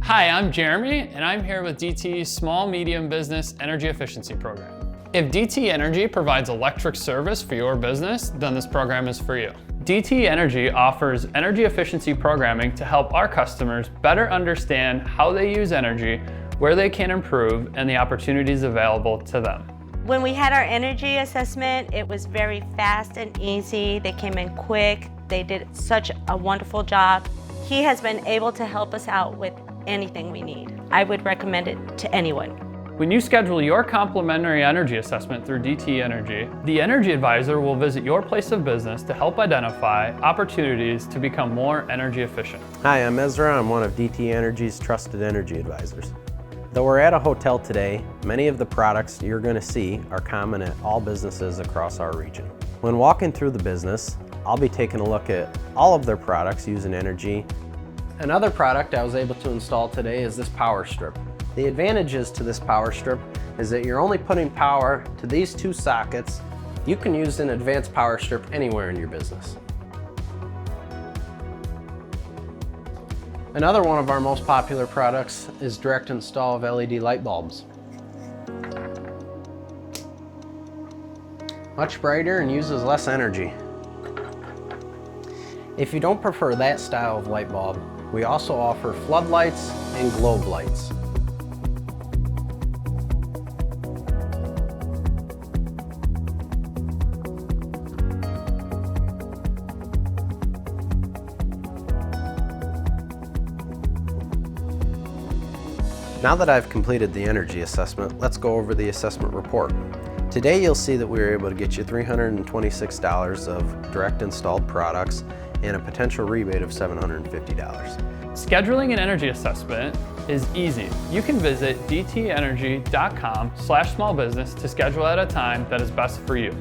Hi, I'm Jeremy, and I'm here with DTE's Small Medium Business Energy Efficiency Program. If DTE Energy provides electric service for your business, then this program is for you. DTE Energy offers energy efficiency programming to help our customers better understand how they use energy, where they can improve, and the opportunities available to them. When we had our energy assessment, it was very fast and easy. They came in quick. They did such a wonderful job. He has been able to help us out with anything we need. I would recommend it to anyone. When you schedule your complimentary energy assessment through DTE Energy, the Energy Advisor will visit your place of business to help identify opportunities to become more energy efficient. Hi, I'm Ezra. I'm one of DTE Energy's trusted energy advisors. Though we're at a hotel today, many of the products you're going to see are common at all businesses across our region. When walking through the business, I'll be taking a look at all of their products using energy. Another product I was able to install today is this power strip. The advantages to this power strip is that you're only putting power to these two sockets. You can use an advanced power strip anywhere in your business. Another one of our most popular products is direct install of LED light bulbs. Much brighter and uses less energy. If you don't prefer that style of light bulb, we also offer floodlights and globe lights. Now that I've completed the energy assessment, let's go over the assessment report. Today you'll see that we were able to get you $326 of direct installed products and a potential rebate of $750. Scheduling an energy assessment is easy. You can visit dteenergy.com/smallbusiness to schedule at a time that is best for you.